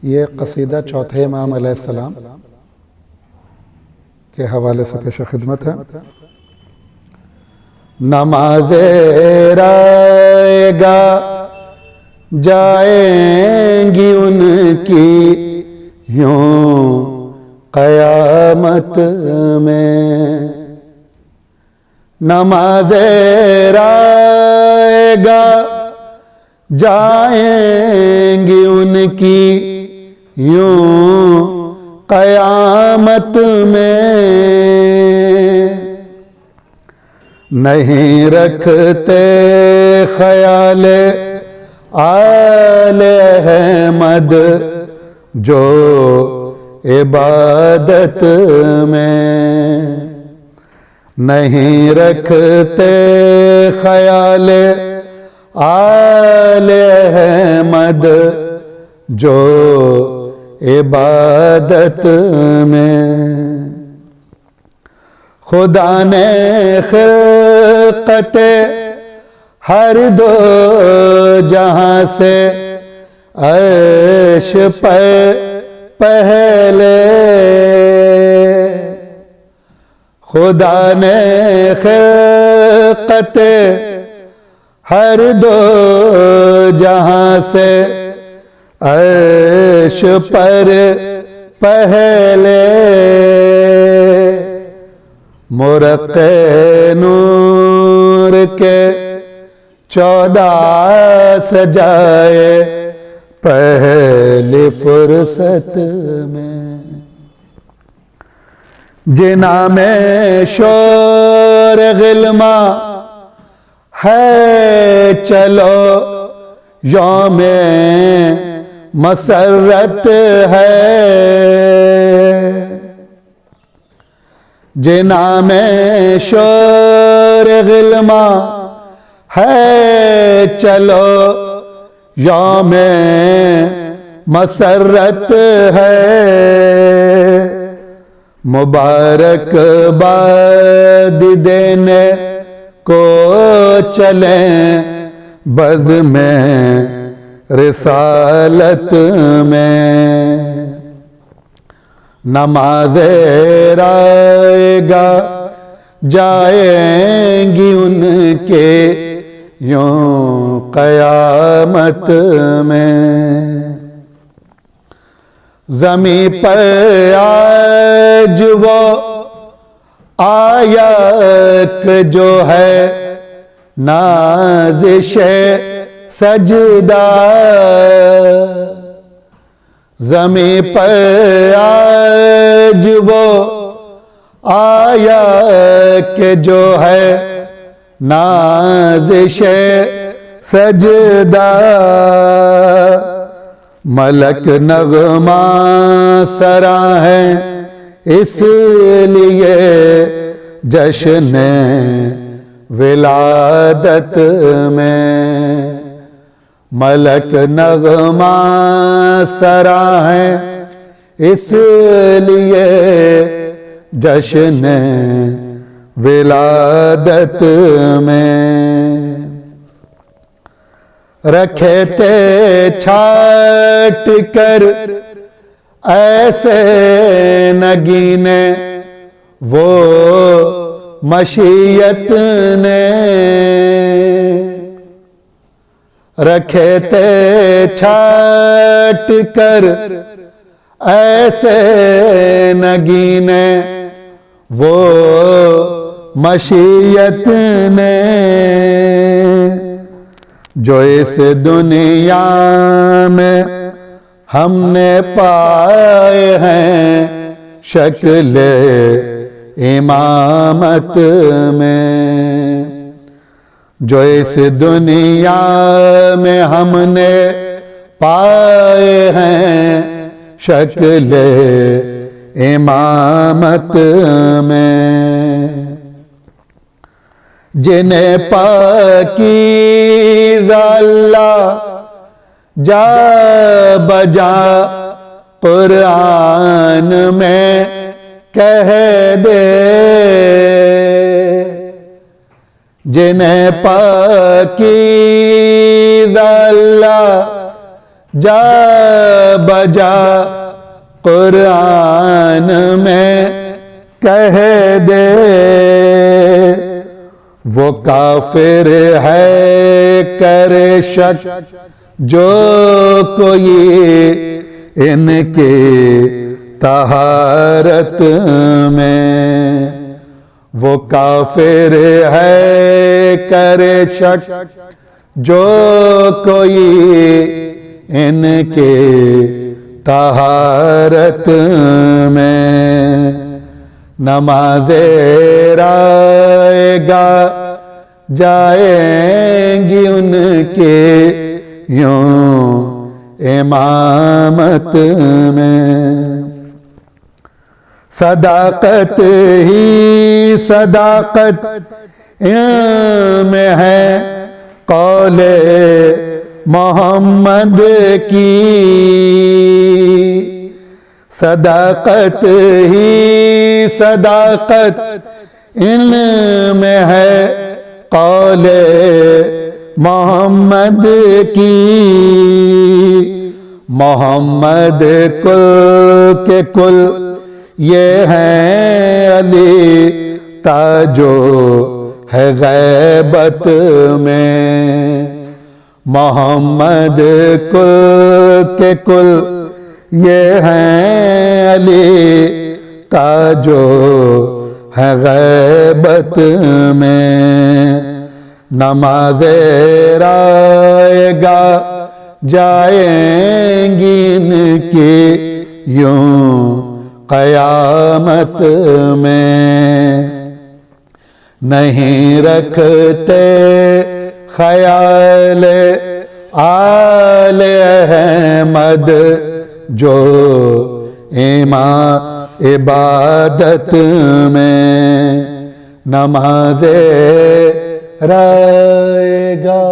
ये कसीदा चौथे इमाम अलैहिस्सलाम के हवाले से पेश खिदमत है। नमाज़े राएगा जाएंगी उनकी यूं क़यामत में। नमाज़े राएगा जाएंगी उनकी यूं क़यामत में। नहीं रखते ख्याल आले अहमद जो इबादत में। नहीं रखते ख्याल आले अहमद जो इबादत में। खुदा ने खिलकत हर दो जहां से अर्श पर पहले। खुदा ने खिलकत हर दो जहां से अर्श पर पहले। मुरक़े नूर के 14 सजाए पहली फुर्सत में। जिना में शोर गिल्मा है चलो यौमे मसरत है। जिना में शोर गिल्मा है चलो यौमे मसरत है। मुबारक बाद देने को चलें बज़ में रिसालत में। नमाज़े राएगा जाएंगी उनके यूं क़यामत में। ज़मीं पर आज वो आयत जो है नाज़िशे सजदा। ज़मीं पर आज वो आया कि जो है नाज़िशे सजदा। मलक नग़मा सराहे इसलिए जश्न विलादत में। मलक नग़मा सराहे इसलिए जश्न विलादत में। रखे थे छाट कर ऐसे नगीने वो मशीयत ने। रखे थे छाट कर ऐसे नगीने वो मशीयत ने। जो इस दुनिया में हमने पाए हैं शक्ल इमामत में। जो इस दुनिया में हमने पाए हैं शक्ल इमामत में। जिन्हें पाकीज़ा अल्लाह जा बजा कुरान में कह दे, जिन्हें पाकीज़ा अल्लाह जा बजा कुरान में कह दे, वो काफिर है करे शक जो कोई इनके तहारत में, वो काफिर है करे शक जो कोई इनके तहारत में। नमाज़े राएगा जाएंगी उनके यूं इमामत में। सदाकत ही सदाकत में है कौले मोहम्मद की, सदाकत ही सदाकत इनमें है कौले मोहम्मद की। मोहम्मद कुल के कुल ये हैं अली ताजो है गैबत में। मोहम्मद कुल के कुल ये हैं अली ताजो है गैबत में। नमाज़े राएगा जाएंगी इनकी यूं क़यामत में। नहीं रखते ख्याल आले अहमद जो ईमान इबादत में। नमाज़े राएगा